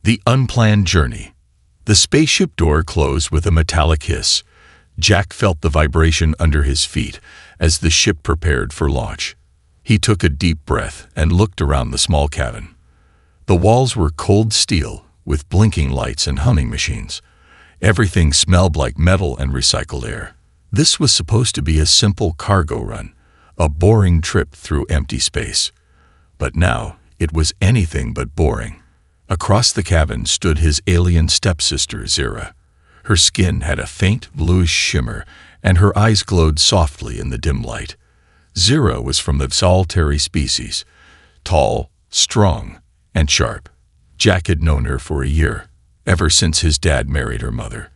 The unplanned journey. The spaceship door closed with a metallic hiss. Jack felt the vibration under his feet as the ship prepared for launch. He took a deep breath and looked around the small cabin. The walls were cold steel, with blinking lights and humming machines. Everything smelled like metal and recycled air. This was supposed to be a simple cargo run, a boring trip through empty space. But now, it was anything but boring. Across the cabin stood his alien stepsister, Zira. Her skin had a faint bluish shimmer, and her eyes glowed softly in the dim light. Zira was from the solitary species, tall, strong, and sharp. Jack had known her for a year, ever since his dad married her mother,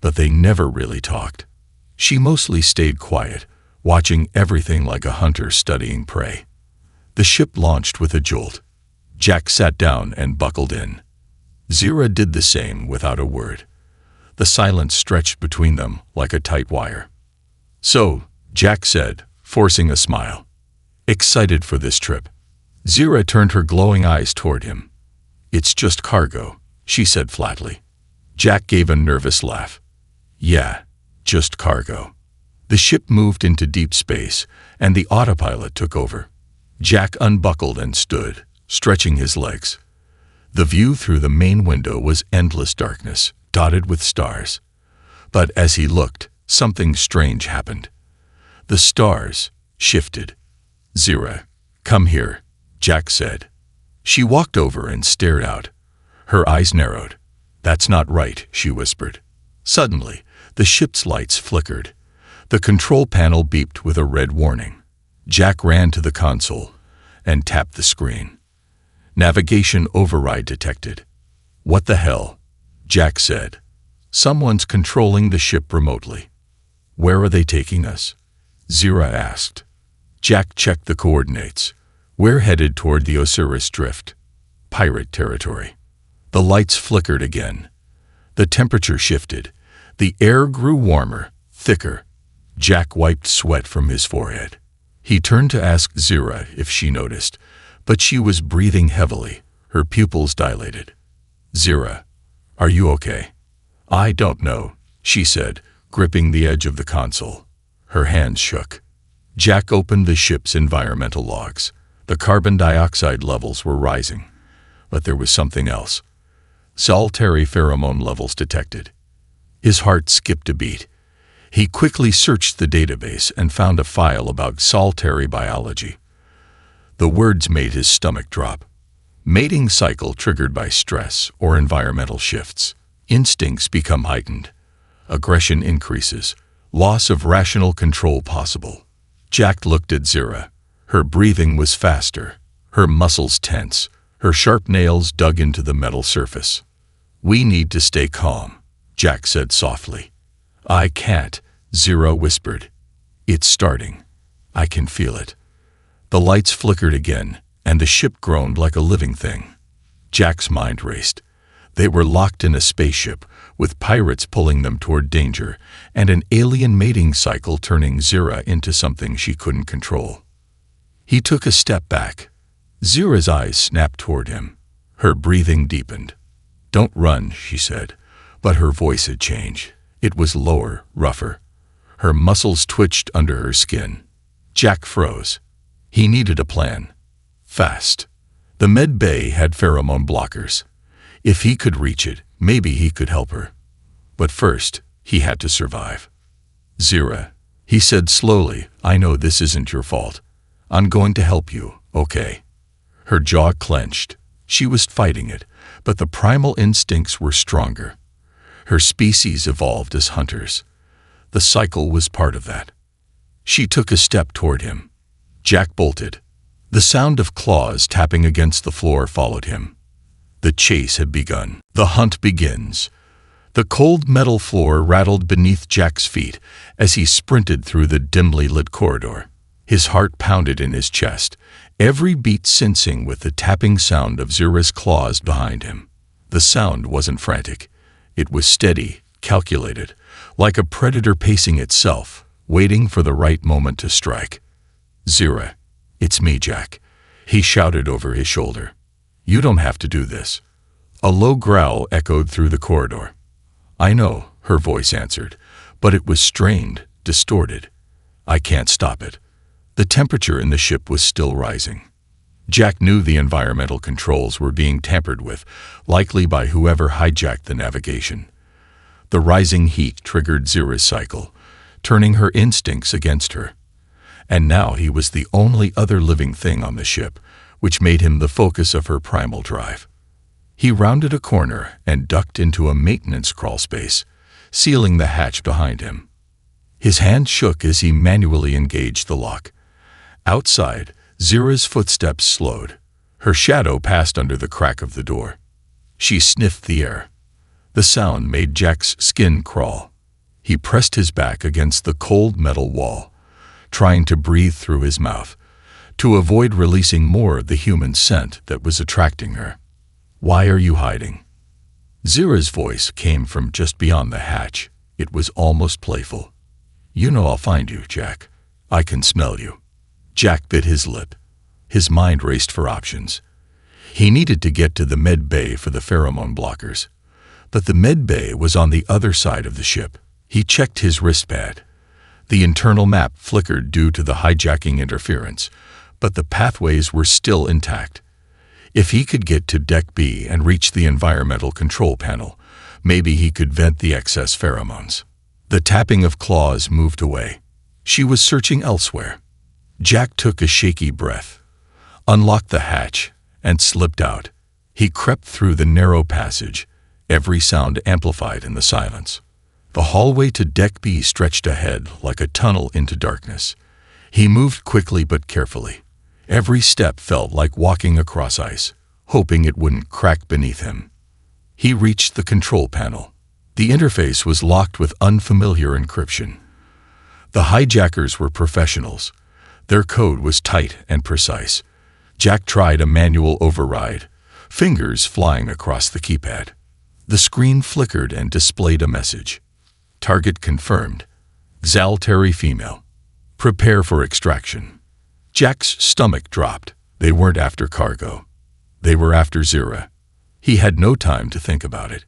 but they never really talked. She mostly stayed quiet, watching everything like a hunter studying prey. The ship launched with a jolt. Jack sat down and buckled in. Zira did the same without a word. The silence stretched between them like a tight wire. "So," Jack said, forcing a smile. "Excited for this trip?" Zira turned her glowing eyes toward him. "It's just cargo," she said flatly. Jack gave a nervous laugh. "Yeah, just cargo." The ship moved into deep space, and the autopilot took over. Jack unbuckled and stood, stretching his legs. The view through the main window was endless darkness, dotted with stars. But as he looked, something strange happened. The stars shifted. "Zira, come here," Jack said. She walked over and stared out. Her eyes narrowed. "That's not right," she whispered. Suddenly, the ship's lights flickered. The control panel beeped with a red warning. Jack ran to the console and tapped the screen. Navigation override detected. "What the hell?" Jack said. "Someone's controlling the ship remotely." "Where are they taking us?" Zira asked. Jack checked the coordinates. "We're headed toward the Osiris Drift, pirate territory." The lights flickered again. The temperature shifted. The air grew warmer, thicker. Jack wiped sweat from his forehead. He turned to ask Zira if she noticed, but she was breathing heavily, her pupils dilated. "Zira, are you okay?" "I don't know," she said, gripping the edge of the console. Her hands shook. Jack opened the ship's environmental logs. The carbon dioxide levels were rising. But there was something else. Solitary pheromone levels detected. His heart skipped a beat. He quickly searched the database and found a file about solitary biology. The words made his stomach drop. Mating cycle triggered by stress or environmental shifts. Instincts become heightened. Aggression increases. Loss of rational control possible. Jack looked at Zira. Her breathing was faster. Her muscles tense. Her sharp nails dug into the metal surface. "We need to stay calm," Jack said softly. "I can't," Zira whispered. "It's starting. I can feel it." The lights flickered again, and the ship groaned like a living thing. Jack's mind raced. They were locked in a spaceship, with pirates pulling them toward danger, and an alien mating cycle turning Zira into something she couldn't control. He took a step back. Zira's eyes snapped toward him. Her breathing deepened. "Don't run," she said, but her voice had changed. It was lower, rougher. Her muscles twitched under her skin. Jack froze. He needed a plan. Fast. The med bay had pheromone blockers. If he could reach it, maybe he could help her. But first, he had to survive. "Zira," he said slowly, "I know this isn't your fault. I'm going to help you, okay?" Her jaw clenched. She was fighting it, but the primal instincts were stronger. Her species evolved as hunters. The cycle was part of that. She took a step toward him. Jack bolted. The sound of claws tapping against the floor followed him. The chase had begun. The hunt begins. The cold metal floor rattled beneath Jack's feet as he sprinted through the dimly lit corridor. His heart pounded in his chest, every beat syncing with the tapping sound of Zira's claws behind him. The sound wasn't frantic. It was steady, calculated, like a predator pacing itself, waiting for the right moment to strike. "Zira, it's me, Jack," he shouted over his shoulder. "You don't have to do this." A low growl echoed through the corridor. "I know," her voice answered, but it was strained, distorted. "I can't stop it." The temperature in the ship was still rising. Jack knew the environmental controls were being tampered with, likely by whoever hijacked the navigation. The rising heat triggered Zira's cycle, turning her instincts against her. And now he was the only other living thing on the ship, which made him the focus of her primal drive. He rounded a corner and ducked into a maintenance crawlspace, sealing the hatch behind him. His hand shook as he manually engaged the lock. Outside, Zira's footsteps slowed. Her shadow passed under the crack of the door. She sniffed the air. The sound made Jack's skin crawl. He pressed his back against the cold metal wall, trying to breathe through his mouth, to avoid releasing more of the human scent that was attracting her. "Why are you hiding?" Zira's voice came from just beyond the hatch. It was almost playful. "You know I'll find you, Jack. I can smell you." Jack bit his lip. His mind raced for options. He needed to get to the med bay for the pheromone blockers. But the med bay was on the other side of the ship. He checked his wristpad. The internal map flickered due to the hijacking interference, but the pathways were still intact. If he could get to Deck B and reach the environmental control panel, maybe he could vent the excess pheromones. The tapping of claws moved away. She was searching elsewhere. Jack took a shaky breath, unlocked the hatch, and slipped out. He crept through the narrow passage, every sound amplified in the silence. The hallway to Deck B stretched ahead like a tunnel into darkness. He moved quickly but carefully. Every step felt like walking across ice, hoping it wouldn't crack beneath him. He reached the control panel. The interface was locked with unfamiliar encryption. The hijackers were professionals. Their code was tight and precise. Jack tried a manual override, fingers flying across the keypad. The screen flickered and displayed a message. "Target confirmed. Xaltari female. Prepare for extraction." Jack's stomach dropped. They weren't after cargo. They were after Zira. He had no time to think about it.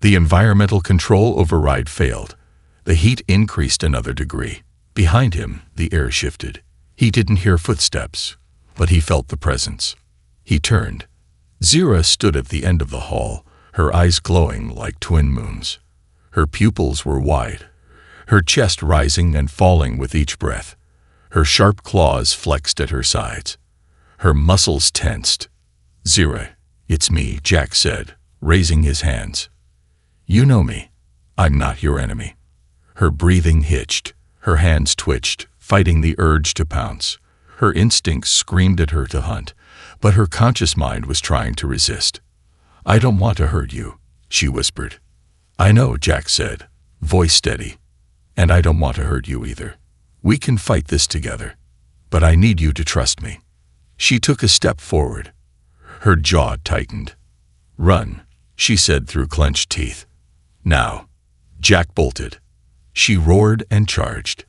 The environmental control override failed. The heat increased another degree. Behind him, the air shifted. He didn't hear footsteps, but he felt the presence. He turned. Zira stood at the end of the hall, her eyes glowing like twin moons. Her pupils were wide, her chest rising and falling with each breath. Her sharp claws flexed at her sides. Her muscles tensed. "Zira, it's me," Jack said, raising his hands. "You know me. I'm not your enemy." Her breathing hitched. Her hands twitched, fighting the urge to pounce. Her instincts screamed at her to hunt, but her conscious mind was trying to resist. "I don't want to hurt you," she whispered. "I know," Jack said, voice steady. "And I don't want to hurt you either. We can fight this together, but I need you to trust me." She took a step forward. Her jaw tightened. "Run," she said through clenched teeth. "Now." Jack bolted. She roared and charged.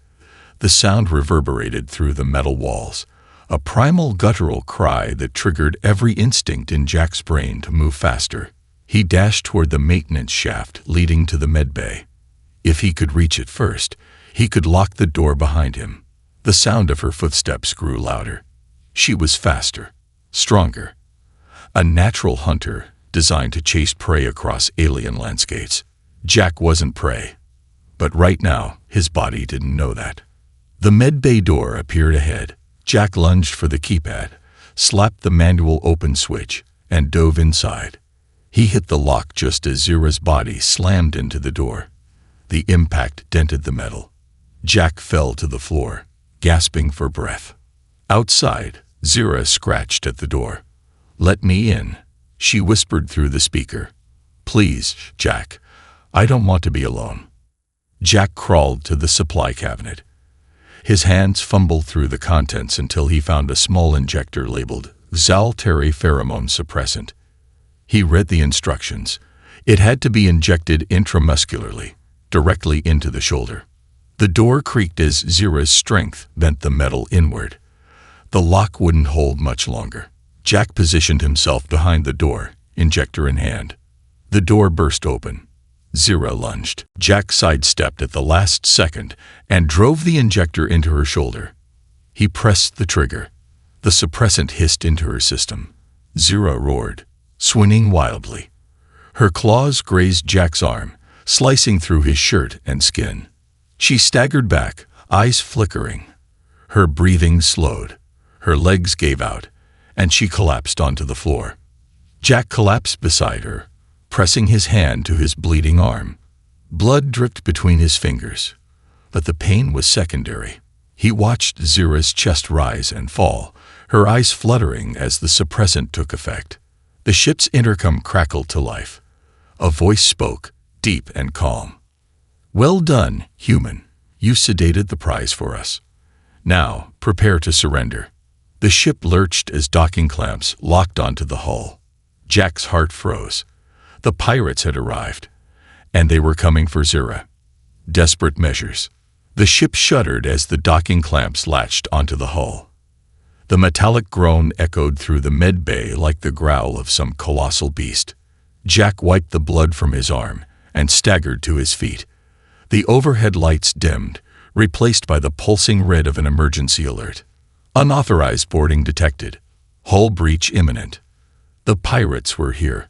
The sound reverberated through the metal walls, a primal guttural cry that triggered every instinct in Jack's brain to move faster. He dashed toward the maintenance shaft leading to the med bay. If he could reach it first, he could lock the door behind him. The sound of her footsteps grew louder. She was faster, stronger. A natural hunter designed to chase prey across alien landscapes. Jack wasn't prey. But right now, his body didn't know that. The med bay door appeared ahead. Jack lunged for the keypad, slapped the manual open switch, and dove inside. He hit the lock just as Zira's body slammed into the door. The impact dented the metal. Jack fell to the floor, gasping for breath. Outside, Zira scratched at the door. "Let me in," she whispered through the speaker. "Please, Jack. I don't want to be alone." Jack crawled to the supply cabinet. His hands fumbled through the contents until he found a small injector labeled Xaltari pheromone suppressant. He read the instructions. It had to be injected intramuscularly, directly into the shoulder. The door creaked as Zira's strength bent the metal inward. The lock wouldn't hold much longer. Jack positioned himself behind the door, injector in hand. The door burst open. Zira lunged. Jack sidestepped at the last second and drove the injector into her shoulder. He pressed the trigger. The suppressant hissed into her system. Zira roared, swinging wildly. Her claws grazed Jack's arm, slicing through his shirt and skin. She staggered back, eyes flickering. Her breathing slowed. Her legs gave out, and she collapsed onto the floor. Jack collapsed beside her, pressing his hand to his bleeding arm. Blood dripped between his fingers, but the pain was secondary. He watched Zira's chest rise and fall, her eyes fluttering as the suppressant took effect. The ship's intercom crackled to life. A voice spoke, deep and calm. "Well done, human. You sedated the prize for us. Now, prepare to surrender." The ship lurched as docking clamps locked onto the hull. Jack's heart froze. The pirates had arrived, and they were coming for Zira. Desperate measures. The ship shuddered as the docking clamps latched onto the hull. The metallic groan echoed through the med bay like the growl of some colossal beast. Jack wiped the blood from his arm and staggered to his feet. The overhead lights dimmed, replaced by the pulsing red of an emergency alert. Unauthorized boarding detected. Hull breach imminent. The pirates were here.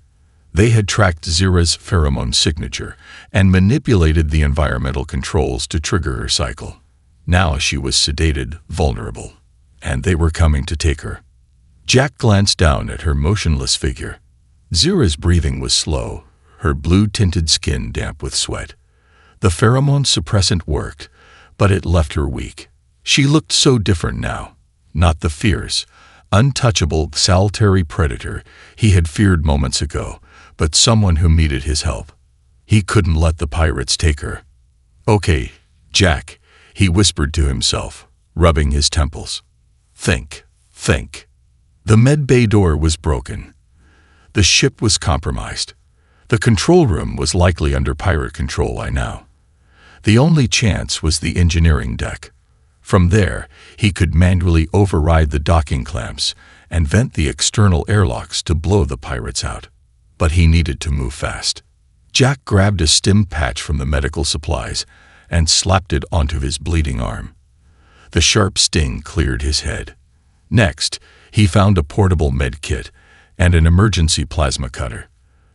They had tracked Zira's pheromone signature and manipulated the environmental controls to trigger her cycle. Now she was sedated, vulnerable, and they were coming to take her. Jack glanced down at her motionless figure. Zira's breathing was slow, her blue-tinted skin damp with sweat. The pheromone suppressant worked, but it left her weak. She looked so different now, not the fierce, untouchable, solitary predator he had feared moments ago, but someone who needed his help. He couldn't let the pirates take her. "Okay, Jack," he whispered to himself, rubbing his temples. Think. The med bay door was broken. The ship was compromised. The control room was likely under pirate control by now. The only chance was the engineering deck. From there, he could manually override the docking clamps and vent the external airlocks to blow the pirates out. But he needed to move fast. Jack grabbed a stim patch from the medical supplies and slapped it onto his bleeding arm. The sharp sting cleared his head. Next, he found a portable med kit and an emergency plasma cutter.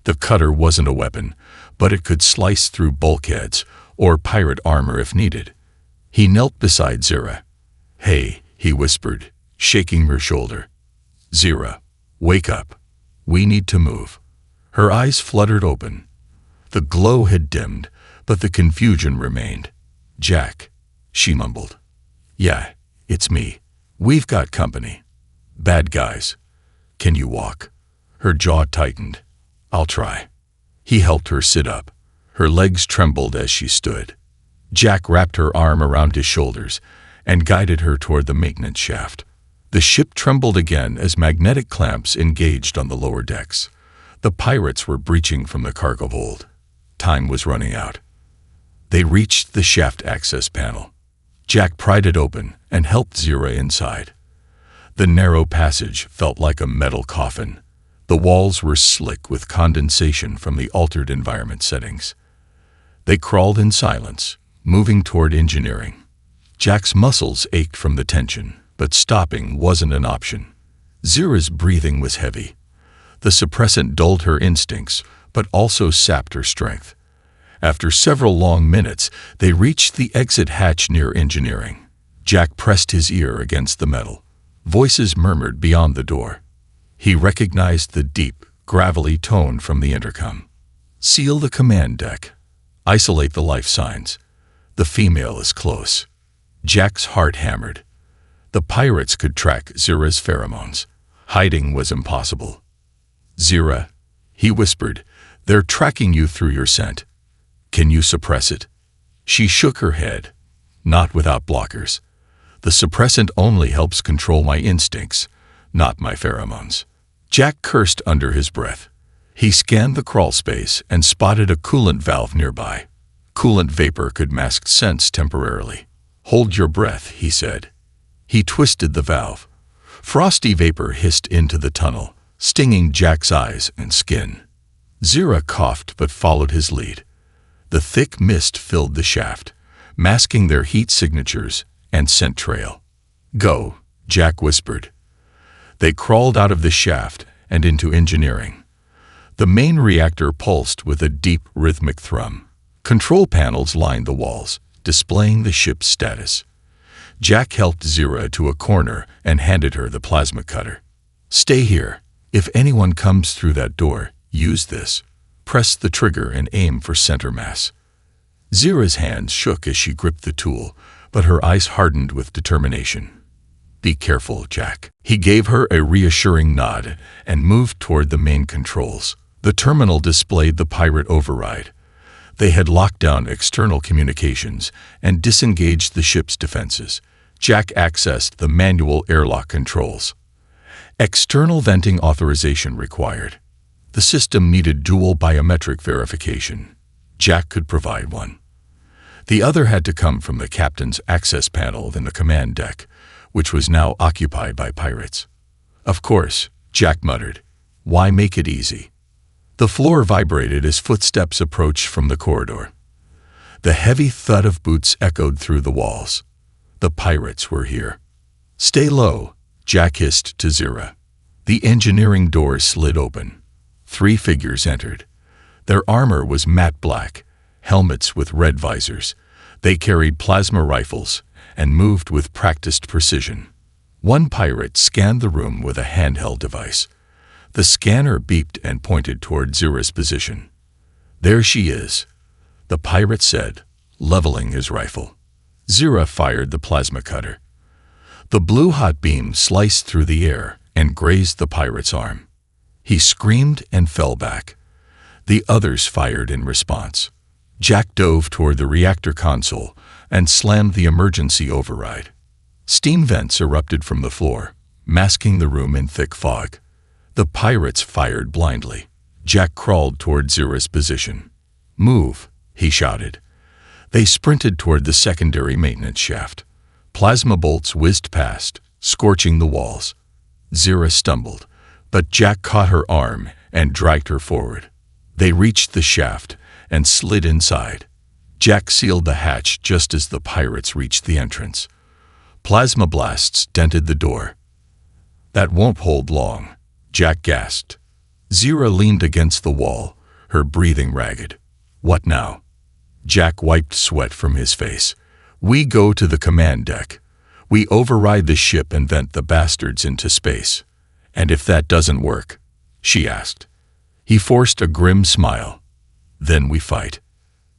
The cutter wasn't a weapon, but it could slice through bulkheads or pirate armor if needed. He knelt beside Zira. "Hey," he whispered, shaking her shoulder. "Zira, wake up. We need to move." Her eyes fluttered open. The glow had dimmed, but the confusion remained. "Jack," she mumbled. "Yeah, it's me. We've got company. Bad guys. Can you walk?" Her jaw tightened. "I'll try." He helped her sit up. Her legs trembled as she stood. Jack wrapped her arm around his shoulders and guided her toward the maintenance shaft. The ship trembled again as magnetic clamps engaged on the lower decks. The pirates were breaching from the cargo hold. Time was running out. They reached the shaft access panel. Jack pried it open and helped Zira inside. The narrow passage felt like a metal coffin. The walls were slick with condensation from the altered environment settings. They crawled in silence, moving toward engineering. Jack's muscles ached from the tension, but stopping wasn't an option. Zira's breathing was heavy. The suppressant dulled her instincts, but also sapped her strength. After several long minutes, they reached the exit hatch near engineering. Jack pressed his ear against the metal. Voices murmured beyond the door. He recognized the deep, gravelly tone from the intercom. "Seal the command deck. Isolate the life signs. The female is close." Jack's heart hammered. The pirates could track Zira's pheromones. Hiding was impossible. "Zira," he whispered, "they're tracking you through your scent. Can you suppress it?" She shook her head. "Not without blockers. The suppressant only helps control my instincts, not my pheromones." Jack cursed under his breath. He scanned the crawl space and spotted a coolant valve nearby. Coolant vapor could mask scents temporarily. "Hold your breath," he said. He twisted the valve. Frosty vapor hissed into the tunnel, stinging Jack's eyes and skin. Zira coughed but followed his lead. The thick mist filled the shaft, masking their heat signatures and scent trail. "Go," Jack whispered. They crawled out of the shaft and into engineering. The main reactor pulsed with a deep, rhythmic thrum. Control panels lined the walls, displaying the ship's status. Jack helped Zira to a corner and handed her the plasma cutter. "Stay here. If anyone comes through that door, use this. Press the trigger and aim for center mass." Zira's hands shook as she gripped the tool, but her eyes hardened with determination. "Be careful, Jack." He gave her a reassuring nod and moved toward the main controls. The terminal displayed the pirate override. They had locked down external communications and disengaged the ship's defenses. Jack accessed the manual airlock controls. External venting authorization required. The system needed dual biometric verification. Jack could provide one. The other had to come from the captain's access panel in the command deck, which was now occupied by pirates. "Of course," Jack muttered. "Why make it easy?" The floor vibrated as footsteps approached from the corridor. The heavy thud of boots echoed through the walls. The pirates were here. "Stay low," Jack hissed to Zira. The engineering door slid open. 3 figures entered. Their armor was matte black, helmets with red visors. They carried plasma rifles and moved with practiced precision. One pirate scanned the room with a handheld device. The scanner beeped and pointed toward Zira's position. "There she is," the pirate said, leveling his rifle. Zira fired the plasma cutter. The blue hot beam sliced through the air and grazed the pirate's arm. He screamed and fell back. The others fired in response. Jack dove toward the reactor console and slammed the emergency override. Steam vents erupted from the floor, masking the room in thick fog. The pirates fired blindly. Jack crawled toward Zira's position. "Move," he shouted. They sprinted toward the secondary maintenance shaft. Plasma bolts whizzed past, scorching the walls. Zira stumbled, but Jack caught her arm and dragged her forward. They reached the shaft and slid inside. Jack sealed the hatch just as the pirates reached the entrance. Plasma blasts dented the door. "That won't hold long," Jack gasped. Zira leaned against the wall, her breathing ragged. "What now?" Jack wiped sweat from his face. "We go to the command deck. We override the ship and vent the bastards into space." "And if that doesn't work?" she asked. He forced a grim smile. "Then we fight."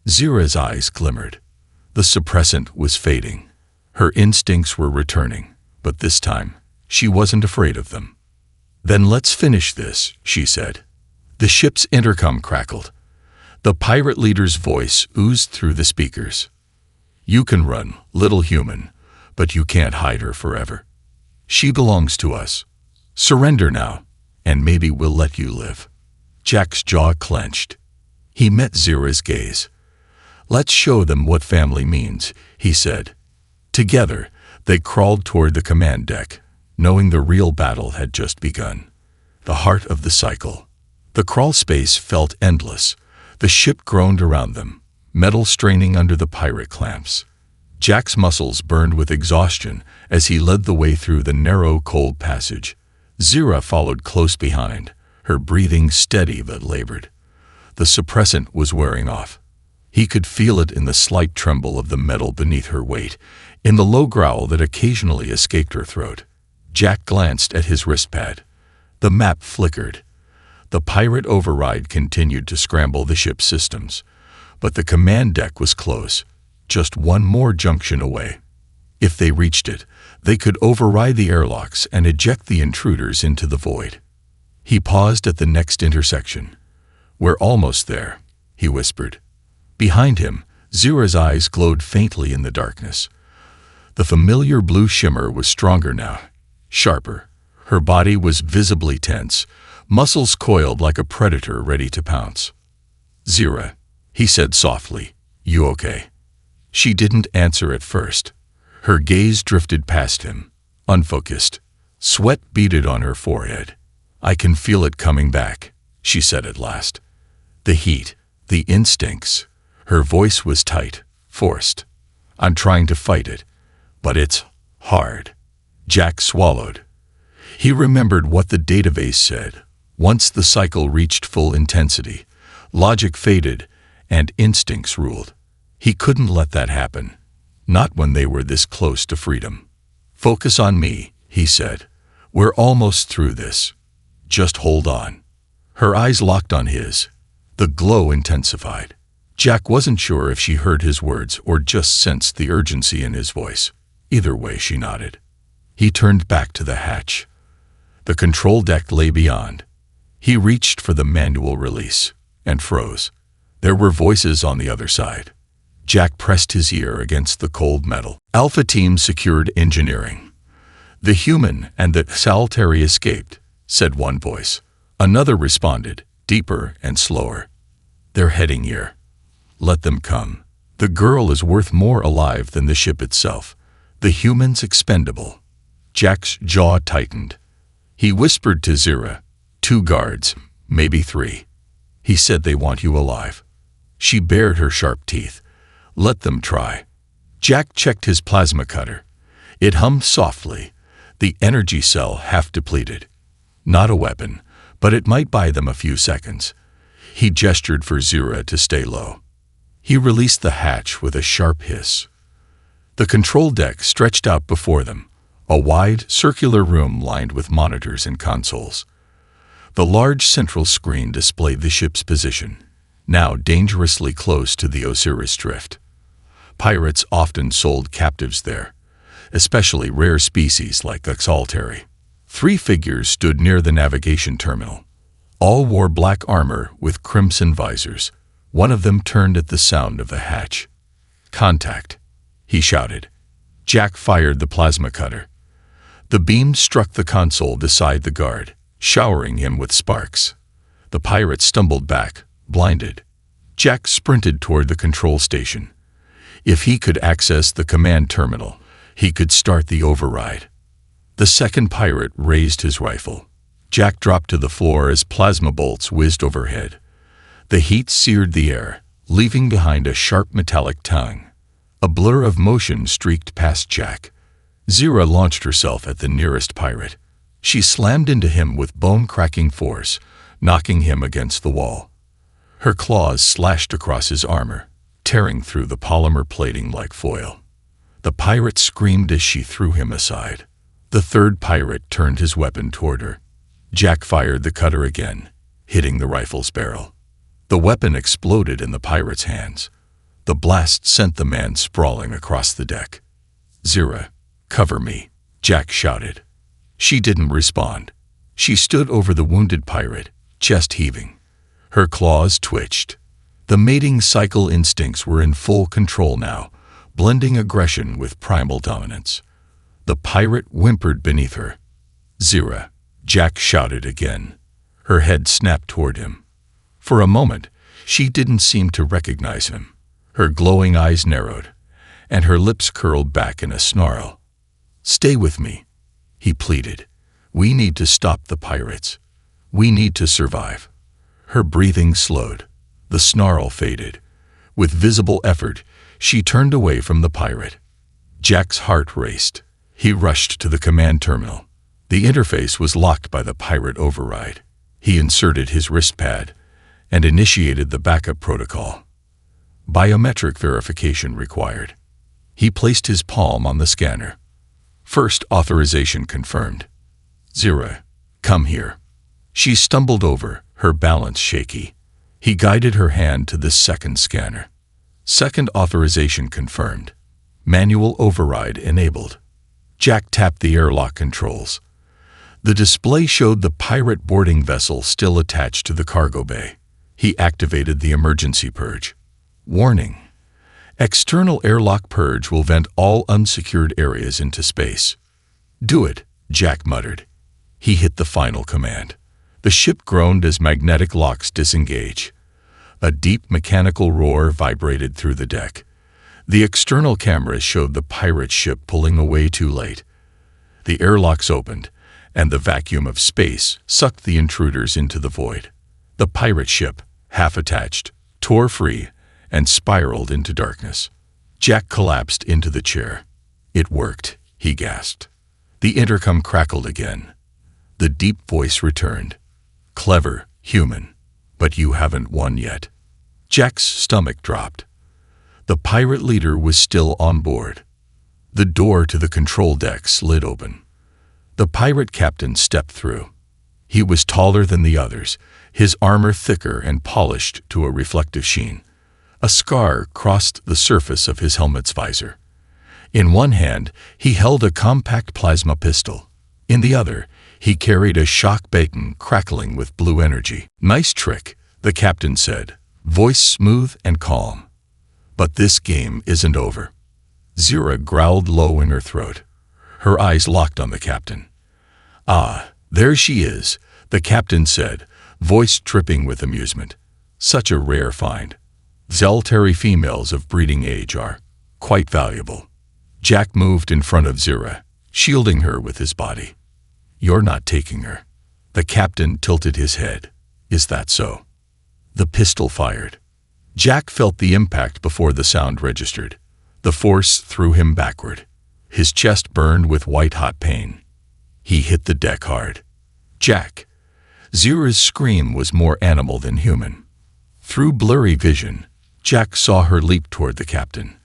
Zira's eyes glimmered. The suppressant was fading. Her instincts were returning, but this time, she wasn't afraid of them. "Then let's finish this," she said. The ship's intercom crackled. The pirate leader's voice oozed through the speakers. "You can run, little human, but you can't hide her forever. She belongs to us. Surrender now, and maybe we'll let you live." Jack's jaw clenched. He met Zira's gaze. "Let's show them what family means," he said. Together, they crawled toward the command deck, knowing the real battle had just begun. The heart of the cycle. The crawl space felt endless. The ship groaned around them, metal straining under the pirate clamps. Jack's muscles burned with exhaustion as he led the way through the narrow, cold passage. Zira followed close behind, her breathing steady but labored. The suppressant was wearing off. He could feel it in the slight tremble of the metal beneath her weight, in the low growl that occasionally escaped her throat. Jack glanced at his wristpad. The map flickered. The pirate override continued to scramble the ship's systems, but the command deck was close, just one more junction away. If they reached it, they could override the airlocks and eject the intruders into the void. He paused at the next intersection. "We're almost there," he whispered. Behind him, Zira's eyes glowed faintly in the darkness. The familiar blue shimmer was stronger now, sharper. Her body was visibly tense, muscles coiled like a predator ready to pounce. "Zira," he said softly, "you okay?" She didn't answer at first. Her gaze drifted past him, unfocused. Sweat beaded on her forehead. "I can feel it coming back," she said at last. "The heat, the instincts." Her voice was tight, forced. "I'm trying to fight it, but it's hard." Jack swallowed. He remembered what the database said. Once the cycle reached full intensity, logic faded and instincts ruled. He couldn't let that happen, not when they were this close to freedom. "Focus on me," he said. "We're almost through this. Just hold on." Her eyes locked on his. The glow intensified. Jack wasn't sure if she heard his words or just sensed the urgency in his voice. Either way, she nodded. He turned back to the hatch. The control deck lay beyond. He reached for the manual release and froze. There were voices on the other side. Jack pressed his ear against the cold metal. "Alpha Team secured engineering. The human and the Saltary escaped," said one voice. Another responded, deeper and slower. "They're heading here. Let them come. The girl is worth more alive than the ship itself. The human's expendable." Jack's jaw tightened. He whispered to Zira, "2 guards, maybe 3. He said they want you alive." She bared her sharp teeth. "Let them try." Jack checked his plasma cutter. It hummed softly, the energy cell half depleted. Not a weapon, but it might buy them a few seconds. He gestured for Zira to stay low. He released the hatch with a sharp hiss. The control deck stretched out before them, a wide, circular room lined with monitors and consoles. The large central screen displayed the ship's position, now dangerously close to the Osiris Drift. Pirates often sold captives there, especially rare species like the Saltary. 3 figures stood near the navigation terminal. All wore black armor with crimson visors. One of them turned at the sound of the hatch. "Contact," he shouted. Jack fired the plasma cutter. The beam struck the console beside the guard, showering him with sparks. The pirate stumbled back, blinded. Jack sprinted toward the control station. If he could access the command terminal, he could start the override. The second pirate raised his rifle. Jack dropped to the floor as plasma bolts whizzed overhead. The heat seared the air, leaving behind a sharp metallic tongue. A blur of motion streaked past Jack. Zira launched herself at the nearest pirate. She slammed into him with bone-cracking force, knocking him against the wall. Her claws slashed across his armor, tearing through the polymer plating like foil. The pirate screamed as she threw him aside. The third pirate turned his weapon toward her. Jack fired the cutter again, hitting the rifle's barrel. The weapon exploded in the pirate's hands. The blast sent the man sprawling across the deck. "Zira, cover me," Jack shouted. She didn't respond. She stood over the wounded pirate, chest heaving. Her claws twitched. The mating cycle instincts were in full control now, blending aggression with primal dominance. The pirate whimpered beneath her. "Zira," Jack shouted again. Her head snapped toward him. For a moment, she didn't seem to recognize him. Her glowing eyes narrowed, and her lips curled back in a snarl. "Stay with me," he pleaded. "We need to stop the pirates. We need to survive." Her breathing slowed. The snarl faded. With visible effort, she turned away from the pirate. Jack's heart raced. He rushed to the command terminal. The interface was locked by the pirate override. He inserted his wrist pad and initiated the backup protocol. Biometric verification required. He placed his palm on the scanner. First authorization confirmed. "Zira, come here." She stumbled over, her balance shaky. He guided her hand to the second scanner. Second authorization confirmed. Manual override enabled. Jack tapped the airlock controls. The display showed the pirate boarding vessel still attached to the cargo bay. He activated the emergency purge. Warning: external airlock purge will vent all unsecured areas into space. "Do it," Jack muttered. He hit the final command. The ship groaned as magnetic locks disengage. A deep mechanical roar vibrated through the deck. The external cameras showed the pirate ship pulling away too late. The airlocks opened, and the vacuum of space sucked the intruders into the void. The pirate ship, half attached, tore free and spiraled into darkness. Jack collapsed into the chair. "It worked," he gasped. The intercom crackled again. The deep voice returned. "Clever, human, but you haven't won yet." Jack's stomach dropped. The pirate leader was still on board. The door to the control deck slid open. The pirate captain stepped through. He was taller than the others, his armor thicker and polished to a reflective sheen. A scar crossed the surface of his helmet's visor. In one hand, he held a compact plasma pistol. In the other, he carried a shock beacon crackling with blue energy. "Nice trick," the captain said, voice smooth and calm. "But this game isn't over." Zira growled low in her throat. Her eyes locked on the captain. "Ah, there she is," the captain said, voice tripping with amusement. "Such a rare find. Solitary females of breeding age are quite valuable." Jack moved in front of Zira, shielding her with his body. "You're not taking her." The captain tilted his head. "Is that so?" The pistol fired. Jack felt the impact before the sound registered. The force threw him backward. His chest burned with white-hot pain. He hit the deck hard. "Jack!" Zira's scream was more animal than human. Through blurry vision, Jack saw her leap toward the captain.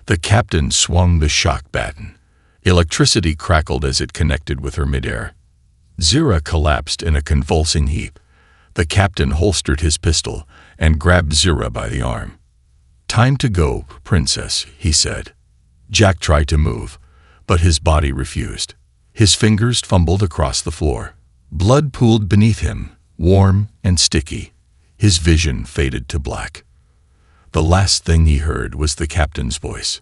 The captain swung the shock baton. Electricity crackled as it connected with her midair. Zira collapsed in a convulsing heap. The captain holstered his pistol and grabbed Zira by the arm. "Time to go, princess," he said. Jack tried to move, but his body refused. His fingers fumbled across the floor. Blood pooled beneath him, warm and sticky. His vision faded to black. The last thing he heard was the captain's voice.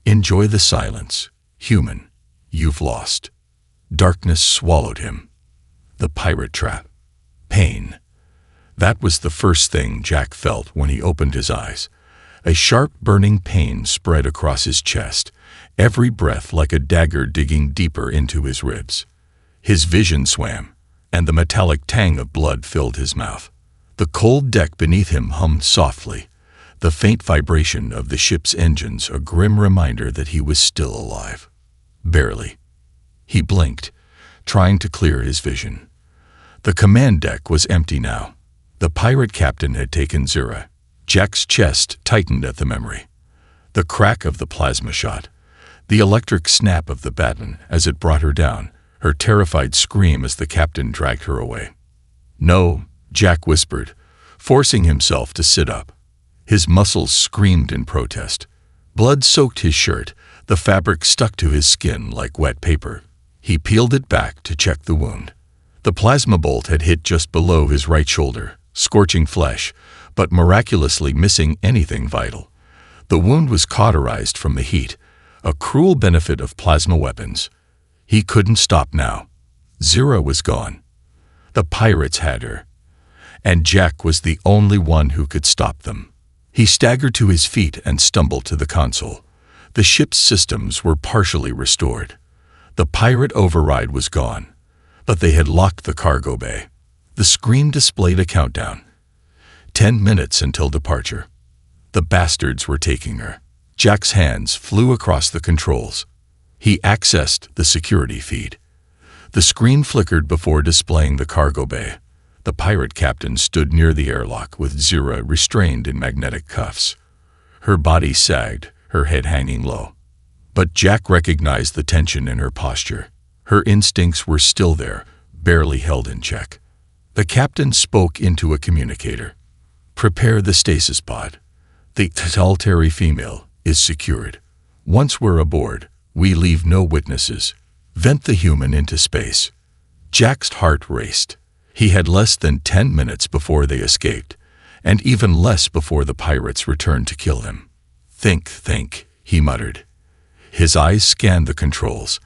"Enjoy the silence, human. You've lost." Darkness swallowed him. The pirate trap. Pain. That was the first thing Jack felt when he opened his eyes. A sharp, burning pain spread across his chest, every breath like a dagger digging deeper into his ribs. His vision swam, and the metallic tang of blood filled his mouth. The cold deck beneath him hummed softly, the faint vibration of the ship's engines a grim reminder that he was still alive. Barely. He blinked, trying to clear his vision. The command deck was empty now. The pirate captain had taken Zira. Jack's chest tightened at the memory. The crack of the plasma shot, the electric snap of the baton as it brought her down, her terrified scream as the captain dragged her away. "No," Jack whispered, forcing himself to sit up. His muscles screamed in protest. Blood soaked his shirt, the fabric stuck to his skin like wet paper. He peeled it back to check the wound. The plasma bolt had hit just below his right shoulder, scorching flesh, but miraculously missing anything vital. The wound was cauterized from the heat, a cruel benefit of plasma weapons. He couldn't stop now. Zira was gone. The pirates had her. And Jack was the only one who could stop them. He staggered to his feet and stumbled to the console. The ship's systems were partially restored. The pirate override was gone, but they had locked the cargo bay. The screen displayed a countdown. 10 minutes until departure. The bastards were taking her. Jack's hands flew across the controls. He accessed the security feed. The screen flickered before displaying the cargo bay. The pirate captain stood near the airlock with Zira restrained in magnetic cuffs. Her body sagged, her head hanging low. But Jack recognized the tension in her posture. Her instincts were still there, barely held in check. The captain spoke into a communicator. "Prepare the stasis pod. The solitary female is secured. Once we're aboard, we leave no witnesses. Vent the human into space." Jack's heart raced. He had less than 10 minutes before they escaped, and even less before the pirates returned to kill him. Think, he muttered. His eyes scanned the controls.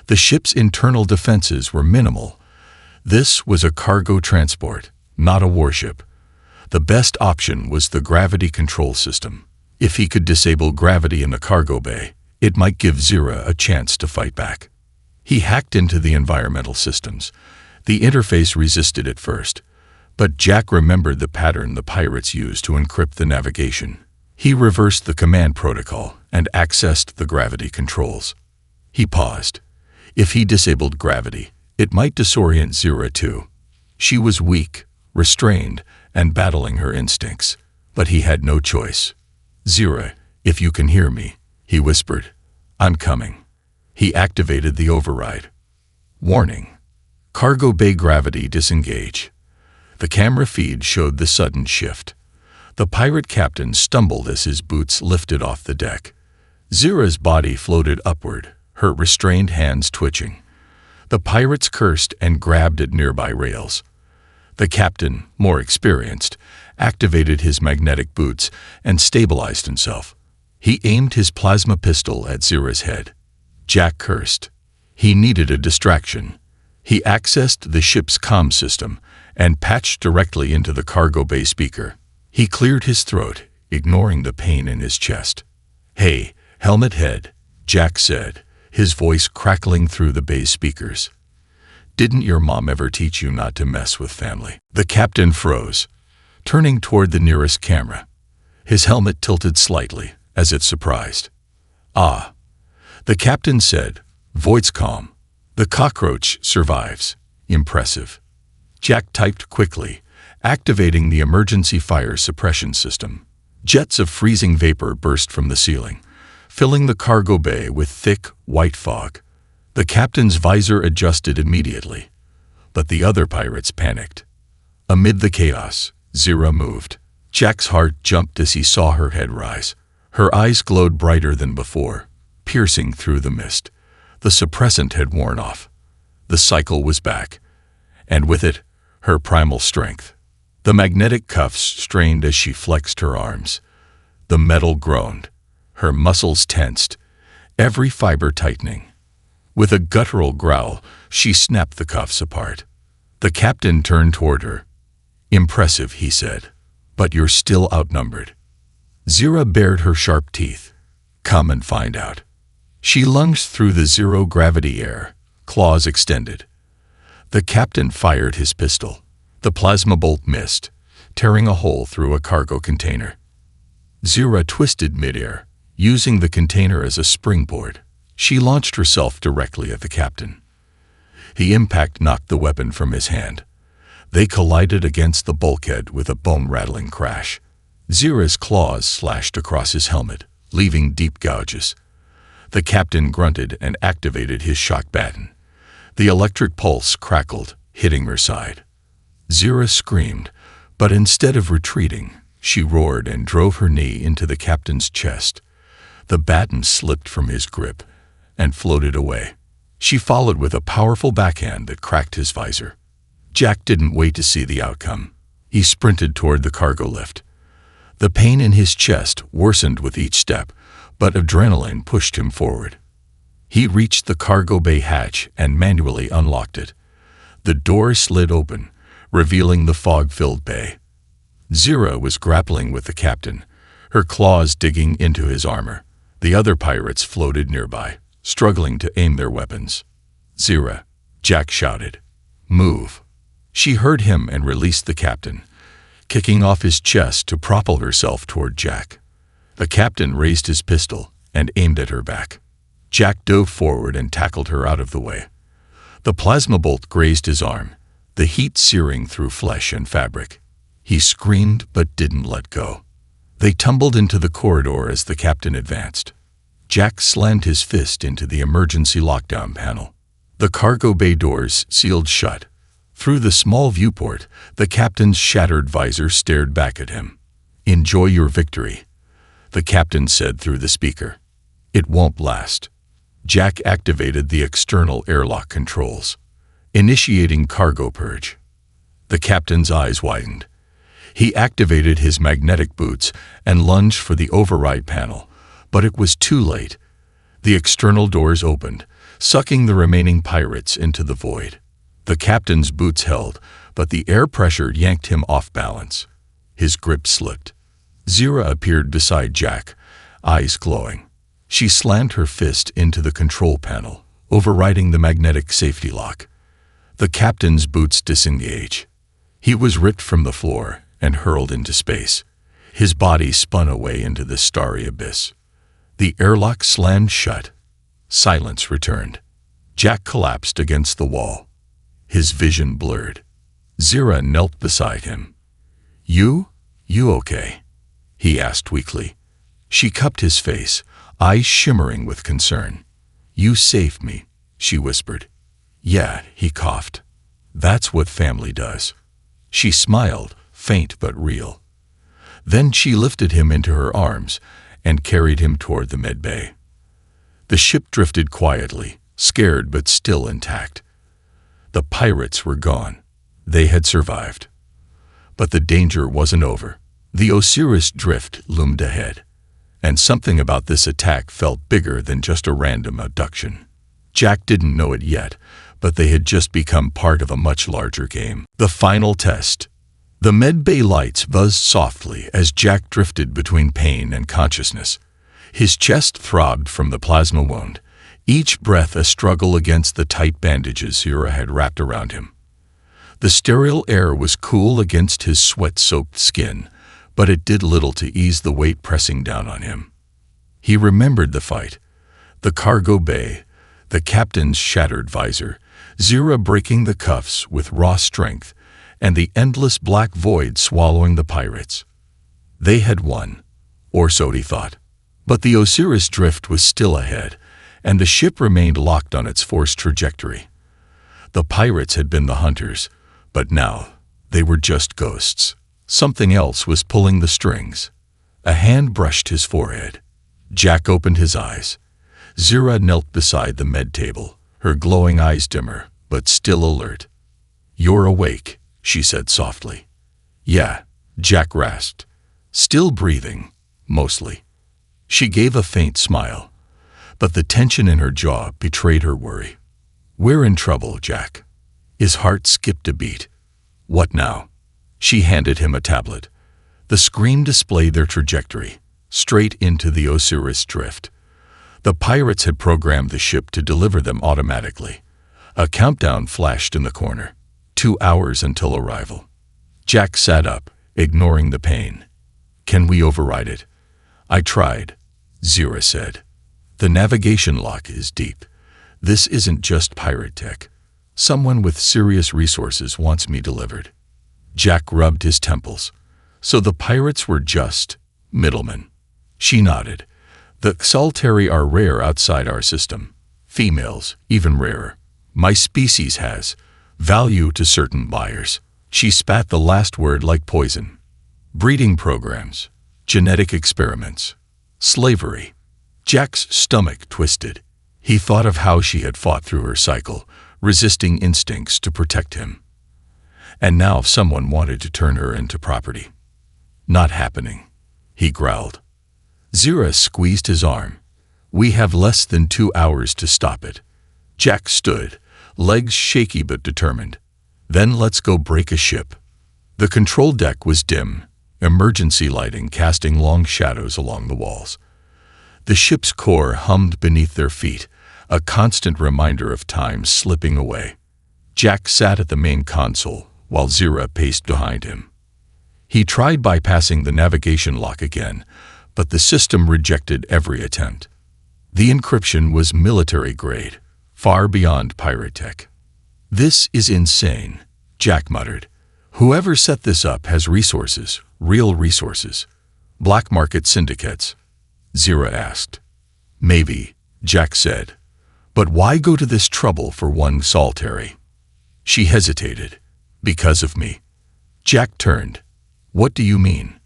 The ship's internal defenses were minimal. This was a cargo transport, not a warship. The best option was the gravity control system. If he could disable gravity in the cargo bay, it might give Zira a chance to fight back. He hacked into the environmental systems. The interface resisted at first, but Jack remembered the pattern the pirates used to encrypt the navigation. He reversed the command protocol and accessed the gravity controls. He paused. If he disabled gravity, it might disorient Zira too. She was weak, restrained, and battling her instincts, but he had no choice. "Zira, if you can hear me," he whispered. "I'm coming." He activated the override. Warning: cargo bay gravity disengage. The camera feed showed the sudden shift. The pirate captain stumbled as his boots lifted off the deck. Zira's body floated upward, her restrained hands twitching. The pirates cursed and grabbed at nearby rails. The captain, more experienced, activated his magnetic boots and stabilized himself. He aimed his plasma pistol at Zira's head. Jack cursed. He needed a distraction. He accessed the ship's comm system and patched directly into the cargo bay speaker. He cleared his throat, ignoring the pain in his chest. "Hey, helmet head," Jack said, his voice crackling through the bay's speakers. "Didn't your mom ever teach you not to mess with family?" The captain froze, turning toward the nearest camera. His helmet tilted slightly, as if surprised. "Ah," the captain said, voice calm. "The cockroach survives. Impressive." Jack typed quickly, activating the emergency fire suppression system. Jets of freezing vapor burst from the ceiling, filling the cargo bay with thick, white fog. The captain's visor adjusted immediately, but the other pirates panicked. Amid the chaos, Zira moved. Jack's heart jumped as he saw her head rise. Her eyes glowed brighter than before, piercing through the mist. The suppressant had worn off. The cycle was back, and with it, her primal strength. The magnetic cuffs strained as she flexed her arms. The metal groaned. Her muscles tensed, every fiber tightening. With a guttural growl, she snapped the cuffs apart. The captain turned toward her. "Impressive," he said, "but you're still outnumbered." Zira bared her sharp teeth. "Come and find out." She lunged through the zero-gravity air, claws extended. The captain fired his pistol. The plasma bolt missed, tearing a hole through a cargo container. Zira twisted midair, using the container as a springboard. She launched herself directly at the captain. The impact knocked the weapon from his hand. They collided against the bulkhead with a bone-rattling crash. Zira's claws slashed across his helmet, leaving deep gouges. The captain grunted and activated his shock baton. The electric pulse crackled, hitting her side. Zira screamed, but instead of retreating, she roared and drove her knee into the captain's chest. The baton slipped from his grip and floated away. She followed with a powerful backhand that cracked his visor. Jack didn't wait to see the outcome. He sprinted toward the cargo lift. The pain in his chest worsened with each step, but adrenaline pushed him forward. He reached the cargo bay hatch and manually unlocked it. The door slid open, revealing the fog-filled bay. Zira was grappling with the captain, her claws digging into his armor. The other pirates floated nearby, struggling to aim their weapons. "Zira," Jack shouted. "Move." She heard him and released the captain, kicking off his chest to propel herself toward Jack. The captain raised his pistol and aimed at her back. Jack dove forward and tackled her out of the way. The plasma bolt grazed his arm, the heat searing through flesh and fabric. He screamed but didn't let go. They tumbled into the corridor as the captain advanced. Jack slammed his fist into the emergency lockdown panel. The cargo bay doors sealed shut. Through the small viewport, the captain's shattered visor stared back at him. "Enjoy your victory," the captain said through the speaker. "It won't last." Jack activated the external airlock controls, initiating cargo purge. The captain's eyes widened. He activated his magnetic boots and lunged for the override panel, but it was too late. The external doors opened, sucking the remaining pirates into the void. The captain's boots held, but the air pressure yanked him off balance. His grip slipped. Zira appeared beside Jack, eyes glowing. She slammed her fist into the control panel, overriding the magnetic safety lock. The captain's boots disengage. He was ripped from the floor and hurled into space. His body spun away into the starry abyss. The airlock slammed shut. Silence returned. Jack collapsed against the wall. His vision blurred. Zira knelt beside him. You okay?" he asked weakly. She cupped his face, eyes shimmering with concern. "You saved me," she whispered. "Yeah," he coughed. "That's what family does." She smiled, faint but real. Then she lifted him into her arms and carried him toward the medbay. The ship drifted quietly, scared but still intact. The pirates were gone. They had survived. But the danger wasn't over. The Osiris drift loomed ahead, and something about this attack felt bigger than just a random abduction. Jack didn't know it yet, but they had just become part of a much larger game. The final test. The medbay lights buzzed softly as Jack drifted between pain and consciousness. His chest throbbed from the plasma wound, each breath a struggle against the tight bandages Zira had wrapped around him. The sterile air was cool against his sweat-soaked skin, but it did little to ease the weight pressing down on him. He remembered the fight, the cargo bay, the captain's shattered visor, Zira breaking the cuffs with raw strength, and the endless black void swallowing the pirates. They had won, or so he thought. But the Osiris drift was still ahead, and the ship remained locked on its forced trajectory. The pirates had been the hunters, but now they were just ghosts. Something else was pulling the strings. A hand brushed his forehead. Jack opened his eyes. Zira knelt beside the med table, her glowing eyes dimmer, but still alert. "You're awake," she said softly. "Yeah," Jack rasped. "Still breathing, mostly." She gave a faint smile, but the tension in her jaw betrayed her worry. "We're in trouble, Jack." His heart skipped a beat. "What now?" She handed him a tablet. The screen displayed their trajectory, straight into the Osiris drift. The pirates had programmed the ship to deliver them automatically. A countdown flashed in the corner. 2 hours until arrival. Jack sat up, ignoring the pain. "Can we override it?" "I tried," Zira said. "The navigation lock is deep. This isn't just pirate tech. Someone with serious resources wants me delivered." Jack rubbed his temples. "So the pirates were just middlemen." She nodded. "The Xaltari are rare outside our system. Females, even rarer. My species has value to certain buyers." She spat the last word like poison. "Breeding programs, genetic experiments, slavery." Jack's stomach twisted. He thought of how she had fought through her cycle, resisting instincts to protect him. And now someone wanted to turn her into property. "Not happening," he growled. Zira squeezed his arm. "We have less than 2 hours to stop it." Jack stood, legs shaky but determined. "Then let's go break a ship." The control deck was dim, emergency lighting casting long shadows along the walls. The ship's core hummed beneath their feet, a constant reminder of time slipping away. Jack sat at the main console, while Zira paced behind him. He tried bypassing the navigation lock again, but the system rejected every attempt. The encryption was military-grade, far beyond pirate tech. "This is insane," Jack muttered. "Whoever set this up has resources, real resources." "Black market syndicates?" Zira asked. "Maybe," Jack said. "But why go to this trouble for one Xaltari?" She hesitated. "Because of me." Jack turned. "What do you mean?"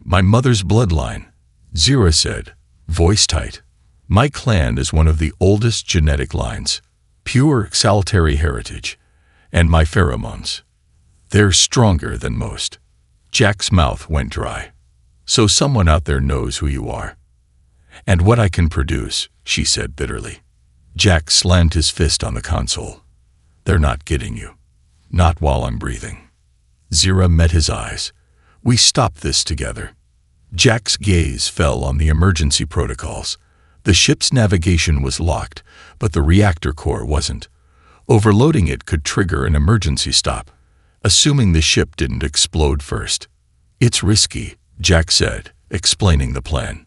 "My mother's bloodline," Zira said, voice tight. "My clan is one of the oldest genetic lines, pure Xaltari heritage, and my pheromones. They're stronger than most." Jack's mouth went dry. "So someone out there knows who you are." "And what I can produce," she said bitterly. Jack slammed his fist on the console. "They're not getting you. Not while I'm breathing." Zira met his eyes. "We stopped this together." Jack's gaze fell on the emergency protocols. The ship's navigation was locked, but the reactor core wasn't. Overloading it could trigger an emergency stop, assuming the ship didn't explode first. "It's risky," Jack said, explaining the plan.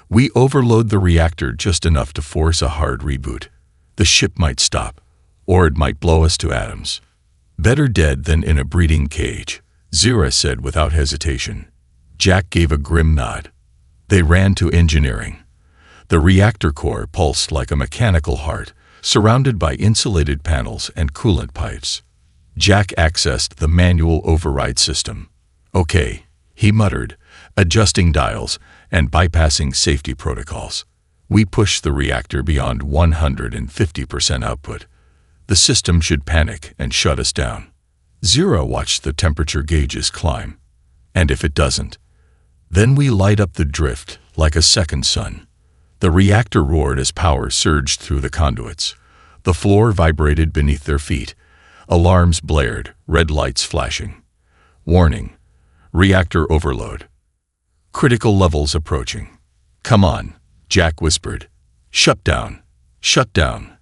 "We overload the reactor just enough to force a hard reboot. The ship might stop, or it might blow us to atoms. Better dead than in a breeding cage," Zira said without hesitation. Jack gave a grim nod. They ran to engineering. The reactor core pulsed like a mechanical heart, surrounded by insulated panels and coolant pipes. Jack accessed the manual override system. "Okay," he muttered, adjusting dials and bypassing safety protocols. "We pushed the reactor beyond 150% output. The system should panic and shut us down." Zira watched the temperature gauges climb. "And if it doesn't? Then we light up the drift like a second sun." The reactor roared as power surged through the conduits. The floor vibrated beneath their feet. Alarms blared, red lights flashing. "Warning. Reactor overload. Critical levels approaching." "Come on," Jack whispered. "Shut down. Shut down."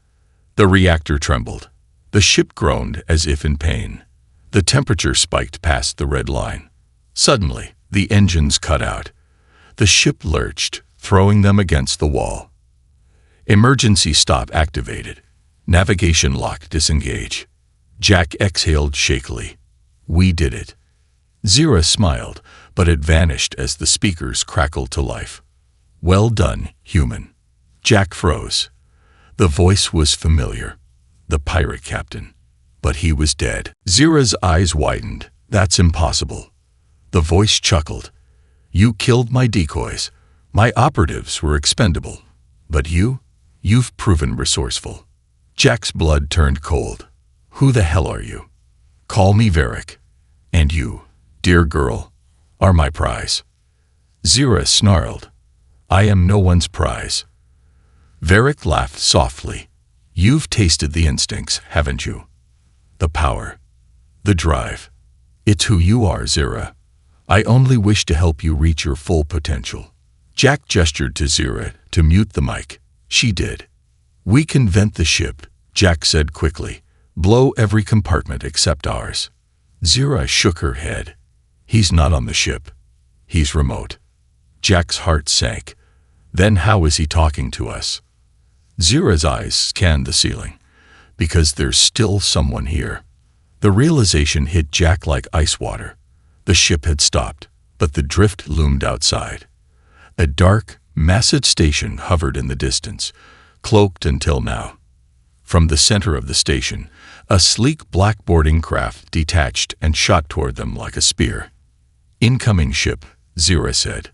The reactor trembled. The ship groaned as if in pain. The temperature spiked past the red line. Suddenly, the engines cut out. The ship lurched, throwing them against the wall. Emergency stop activated. Navigation lock disengage. Jack exhaled shakily. "We did it." Zira smiled, but it vanished as the speakers crackled to life. "Well done, human." Jack froze. The voice was familiar. The pirate captain. But he was dead. Zira's eyes widened. "That's impossible." The voice chuckled. "You killed my decoys. My operatives were expendable. But you've proven resourceful." Jack's blood turned cold. "Who the hell are you?" "Call me Varric. And you, dear girl, are my prize." Zira snarled. "I am no one's prize." Varric laughed softly. "You've tasted the instincts, haven't you? The power. The drive. It's who you are, Zira. I only wish to help you reach your full potential." Jack gestured to Zira to mute the mic. She did. "We can vent the ship," Jack said quickly. "Blow every compartment except ours." Zira shook her head. "He's not on the ship. He's remote." Jack's heart sank. "Then how is he talking to us?" Zira's eyes scanned the ceiling. "Because there's still someone here." The realization hit Jack like ice water. The ship had stopped, but the drift loomed outside. A dark, massive station hovered in the distance, cloaked until now. From the center of the station, a sleek black boarding craft detached and shot toward them like a spear. "Incoming ship," Zira said.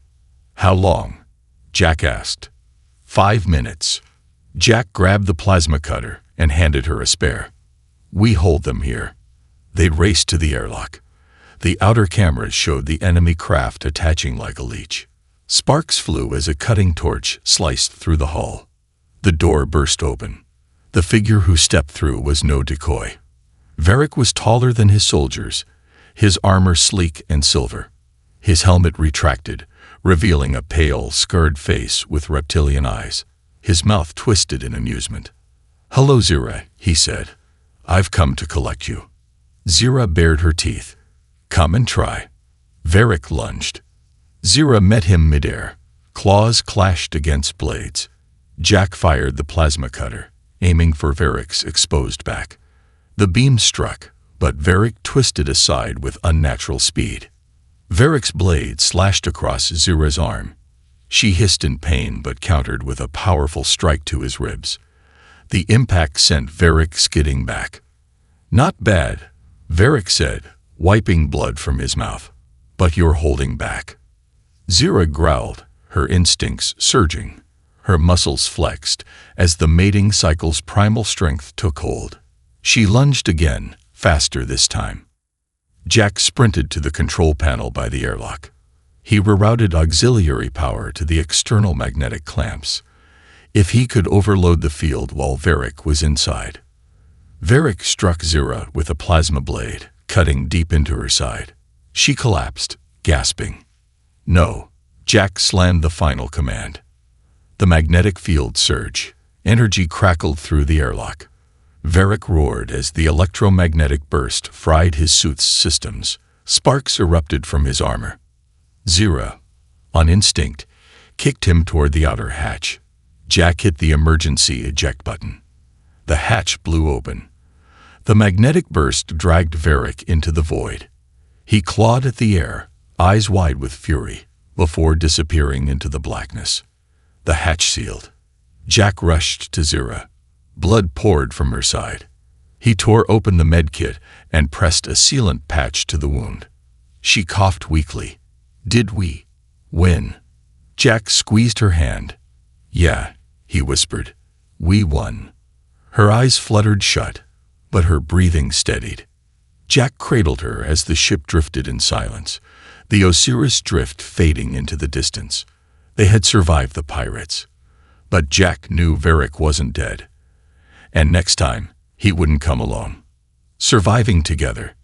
"How long?" Jack asked. 5 minutes. Jack grabbed the plasma cutter and handed her a spare. "We hold them here." They raced to the airlock. The outer cameras showed the enemy craft attaching like a leech. Sparks flew as a cutting torch sliced through the hull. The door burst open. The figure who stepped through was no decoy. Varric was taller than his soldiers, his armor sleek and silver. His helmet retracted, revealing a pale, scarred face with reptilian eyes. His mouth twisted in amusement. "Hello, Zira," he said. "I've come to collect you." Zira bared her teeth. "Come and try." Varric lunged. Zira met him midair. Claws clashed against blades. Jack fired the plasma cutter, aiming for Varric's exposed back. The beam struck, but Varric twisted aside with unnatural speed. Varric's blade slashed across Zira's arm. She hissed in pain but countered with a powerful strike to his ribs. The impact sent Varric skidding back. "Not bad," Varric said, wiping blood from his mouth. "But you're holding back." Zira growled, her instincts surging. Her muscles flexed as the mating cycle's primal strength took hold. She lunged again, faster this time. Jack sprinted to the control panel by the airlock. He rerouted auxiliary power to the external magnetic clamps. If he could overload the field while Varric was inside. Varric struck Zira with a plasma blade, cutting deep into her side. She collapsed, gasping. "No." Jack slammed the final command. The magnetic field surged. Energy crackled through the airlock. Varric roared as the electromagnetic burst fried his suit's systems. Sparks erupted from his armor. Zira, on instinct, kicked him toward the outer hatch. Jack hit the emergency eject button. The hatch blew open. The magnetic burst dragged Varric into the void. He clawed at the air, eyes wide with fury, before disappearing into the blackness. The hatch sealed. Jack rushed to Zira. Blood poured from her side. He tore open the medkit and pressed a sealant patch to the wound. She coughed weakly. "Did we win?" Jack squeezed her hand. "Yeah," he whispered. "We won." Her eyes fluttered shut, but her breathing steadied. Jack cradled her as the ship drifted in silence, the Osiris drift fading into the distance. They had survived the pirates. But Jack knew Varric wasn't dead. And next time, he wouldn't come alone. Surviving together.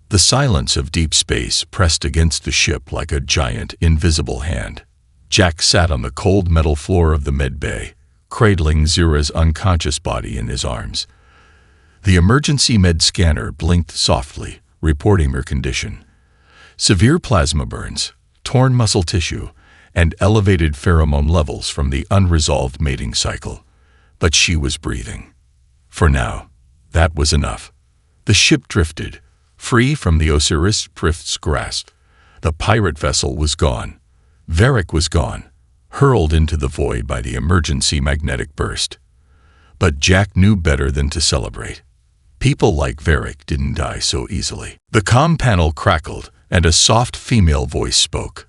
The silence of deep space pressed against the ship like a giant, invisible hand. Jack sat on the cold metal floor of the med bay, cradling Zira's unconscious body in his arms. The emergency med scanner blinked softly, reporting her condition. Severe plasma burns, torn muscle tissue, and elevated pheromone levels from the unresolved mating cycle. But she was breathing. For now, that was enough. The ship drifted, free from the Osiris drift's grasp. The pirate vessel was gone. Varric was gone, hurled into the void by the emergency magnetic burst. But Jack knew better than to celebrate. People like Varric didn't die so easily. The comm panel crackled, and a soft female voice spoke.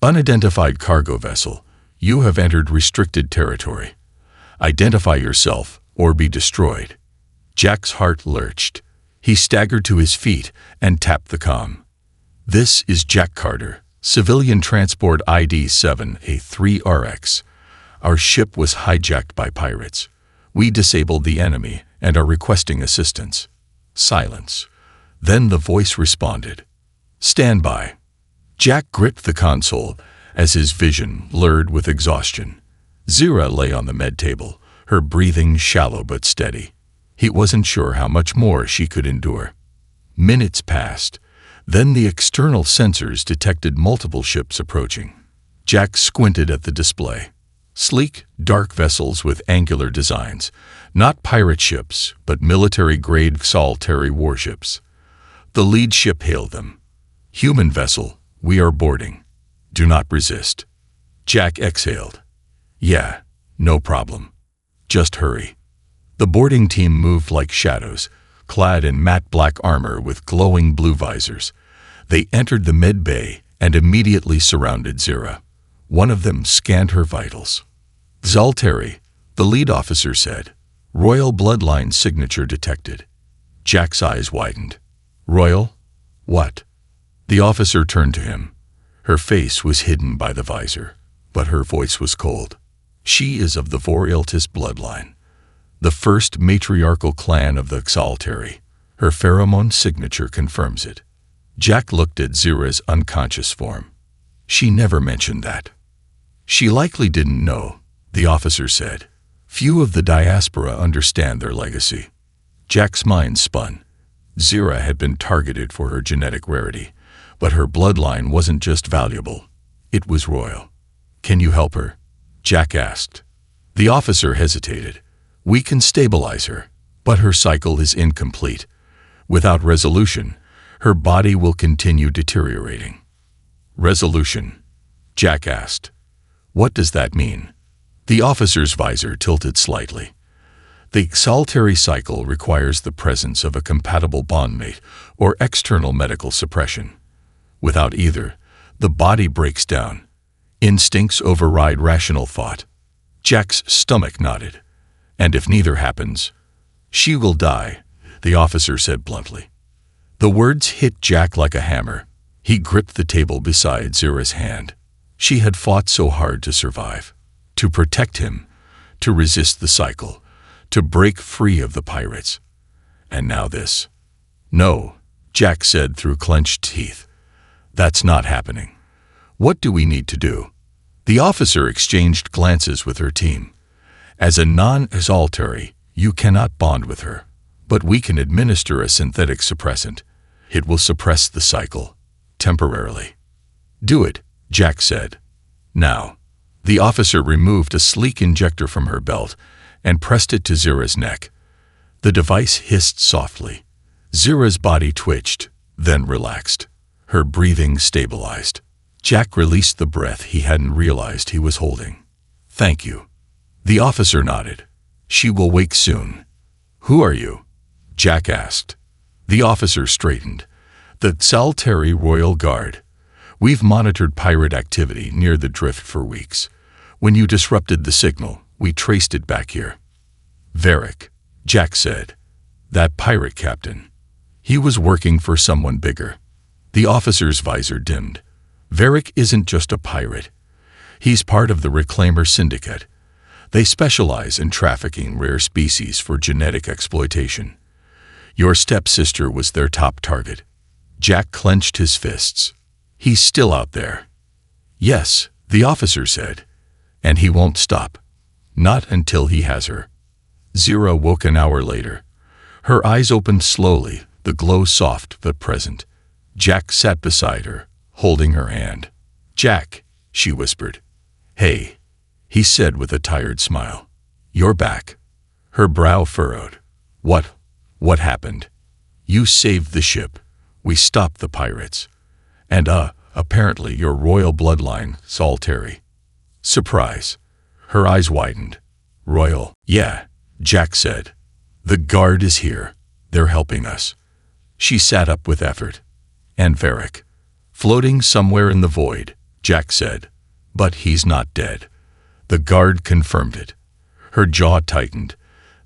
"Unidentified cargo vessel, you have entered restricted territory. Identify yourself or be destroyed." Jack's heart lurched. He staggered to his feet and tapped the comm. "This is Jack Carter, civilian transport ID 7A3RX. Our ship was hijacked by pirates. We disabled the enemy and are requesting assistance." Silence. Then the voice responded. "Stand by." Jack gripped the console as his vision blurred with exhaustion. Zira lay on the med table, her breathing shallow but steady. He wasn't sure how much more she could endure. Minutes passed. Then the external sensors detected multiple ships approaching. Jack squinted at the display. Sleek, dark vessels with angular designs. Not pirate ships, but military-grade Xaltari warships. The lead ship hailed them. "Human vessel, we are boarding. Do not resist." Jack exhaled. "Yeah, no problem. Just hurry." The boarding team moved like shadows, clad in matte black armor with glowing blue visors. They entered the med bay and immediately surrounded Zira. One of them scanned her vitals. "Xaltari," the lead officer said. "Royal bloodline signature detected." Jack's eyes widened. "Royal? What?" The officer turned to him. Her face was hidden by the visor, but her voice was cold. "She is of the Vorialtis bloodline, the first matriarchal clan of the Xaltari. Her pheromone signature confirms it." Jack looked at Zira's unconscious form. "She never mentioned that." "She likely didn't know," the officer said. "Few of the diaspora understand their legacy." Jack's mind spun. Zira had been targeted for her genetic rarity, but her bloodline wasn't just valuable, it was royal. "Can you help her?" Jack asked. The officer hesitated. "We can stabilize her, but her cycle is incomplete. Without resolution, her body will continue deteriorating." "Resolution?" Jack asked. "What does that mean?" The officer's visor tilted slightly. "The Xaltari cycle requires the presence of a compatible bondmate or external medical suppression. Without either, the body breaks down. Instincts override rational thought." Jack's stomach nodded. "And if neither happens, she will die," the officer said bluntly. The words hit Jack like a hammer. He gripped the table beside Zira's hand. She had fought so hard to survive, to protect him, to resist the cycle, to break free of the pirates. And now this. "No," Jack said through clenched teeth. "That's not happening. What do we need to do?" The officer exchanged glances with her team. As a non-exaltary, you cannot bond with her, but we can administer a synthetic suppressant. It will suppress the cycle, temporarily. Do it, Jack said. Now. The officer removed a sleek injector from her belt and pressed it to Zira's neck. The device hissed softly. Zira's body twitched, then relaxed. Her breathing stabilized. Jack released the breath he hadn't realized he was holding. Thank you. The officer nodded. She will wake soon. Who are you? Jack asked. The officer straightened. The Saltari Royal Guard. We've monitored pirate activity near the drift for weeks. When you disrupted the signal, we traced it back here. Varric, Jack said. That pirate captain. He was working for someone bigger. The officer's visor dimmed. Varric isn't just a pirate. He's part of the Reclaimer Syndicate. They specialize in trafficking rare species for genetic exploitation. Your stepsister was their top target. Jack clenched his fists. He's still out there. Yes, the officer said. And he won't stop. Not until he has her. Zira woke an hour later. Her eyes opened slowly, the glow soft but present. Jack sat beside her, holding her hand. Jack, she whispered. Hey, he said with a tired smile. You're back. Her brow furrowed. What happened? You saved the ship. We stopped the pirates. And apparently your royal bloodline, Saltari. Surprise. Her eyes widened. Royal. Yeah, Jack said. The guard is here. They're helping us. She sat up with effort. And Varric. Floating somewhere in the void, Jack said. But he's not dead. The guard confirmed it. Her jaw tightened.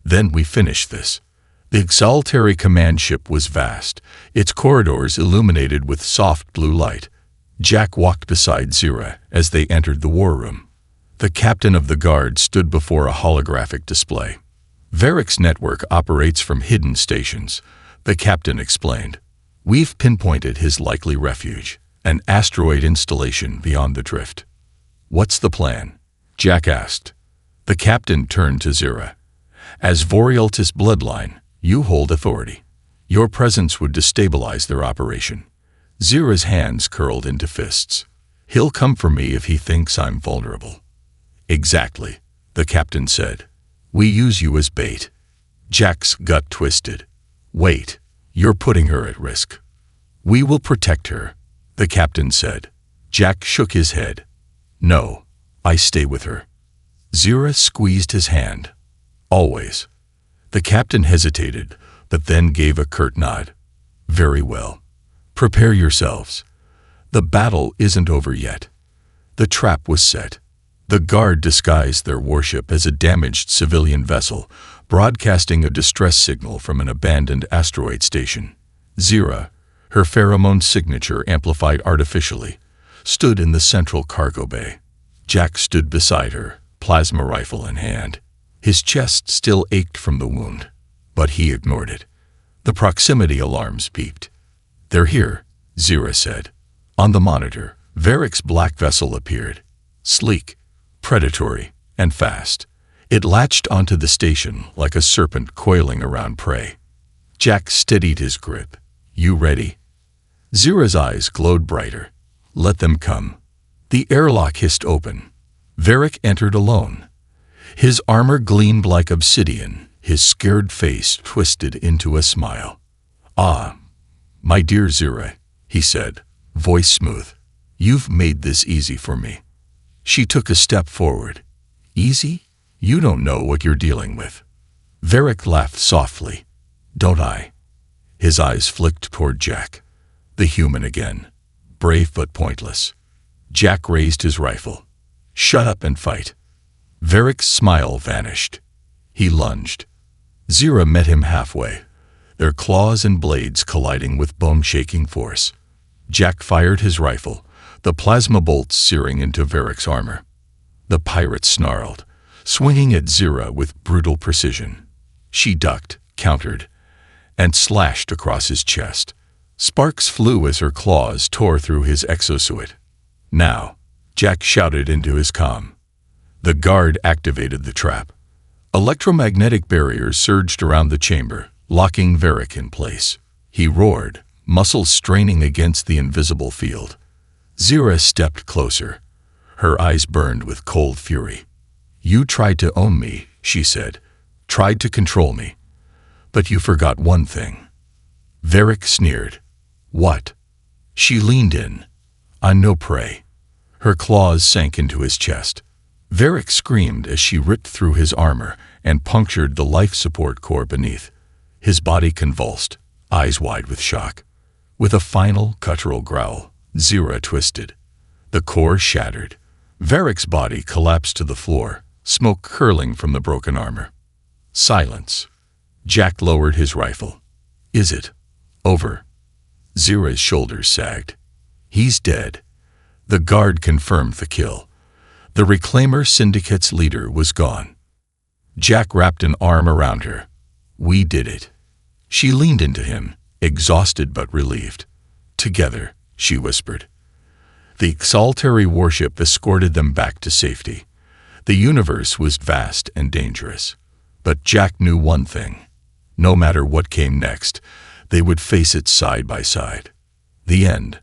Then we finished this. The Saltari command ship was vast, its corridors illuminated with soft blue light. Jack walked beside Zira as they entered the war room. The captain of the guard stood before a holographic display. Varric's network operates from hidden stations, the captain explained. We've pinpointed his likely refuge, an asteroid installation beyond the drift. What's the plan? Jack asked. The captain turned to Zira. As Vorialtis bloodline, you hold authority. Your presence would destabilize their operation. Zira's hands curled into fists. He'll come for me if he thinks I'm vulnerable. Exactly, the captain said. We use you as bait. Jack's gut twisted. Wait, you're putting her at risk. We will protect her, the captain said. Jack shook his head. No, I stay with her. Zira squeezed his hand. Always. The captain hesitated, but then gave a curt nod. Very well. Prepare yourselves. The battle isn't over yet. The trap was set. The guard disguised their warship as a damaged civilian vessel, broadcasting a distress signal from an abandoned asteroid station. Zira, her pheromone signature amplified artificially, stood in the central cargo bay. Jack stood beside her, plasma rifle in hand. His chest still ached from the wound, but he ignored it. The proximity alarms beeped. They're here, Zira said. On the monitor, Varric's black vessel appeared. Sleek, predatory, and fast. It latched onto the station like a serpent coiling around prey. Jack steadied his grip. You ready? Zira's eyes glowed brighter. Let them come. The airlock hissed open. Varric entered alone. His armor gleamed like obsidian, his scared face twisted into a smile. Ah, my dear Zira, he said, voice smooth. You've made this easy for me. She took a step forward. Easy? You don't know what you're dealing with. Varric laughed softly. Don't I? His eyes flicked toward Jack. The human again. Brave but pointless. Jack raised his rifle. Shut up and fight. Varric's smile vanished. He lunged. Zira met him halfway, their claws and blades colliding with bone-shaking force. Jack fired his rifle, the plasma bolts searing into Varric's armor. The pirate snarled, swinging at Zira with brutal precision. She ducked, countered, and slashed across his chest. Sparks flew as her claws tore through his exosuit. Now, Jack shouted into his comm. The guard activated the trap. Electromagnetic barriers surged around the chamber, locking Varric in place. He roared, muscles straining against the invisible field. Zira stepped closer. Her eyes burned with cold fury. "You tried to own me," she said. "Tried to control me. But you forgot one thing." Varric sneered. "What?" She leaned in. "I'm no prey." Her claws sank into his chest. Varric screamed as she ripped through his armor and punctured the life support core beneath. His body convulsed, eyes wide with shock. With a final guttural growl, Zira twisted. The core shattered. Varric's body collapsed to the floor, smoke curling from the broken armor. Silence. Jack lowered his rifle. "Is it over?" Zira's shoulders sagged. "He's dead." The guard confirmed the kill. The Reclaimer Syndicate's leader was gone. Jack wrapped an arm around her. "We did it." She leaned into him, exhausted but relieved. "Together," she whispered. The Exaltary warship escorted them back to safety. The universe was vast and dangerous. But Jack knew one thing. No matter what came next, they would face it side by side. The end.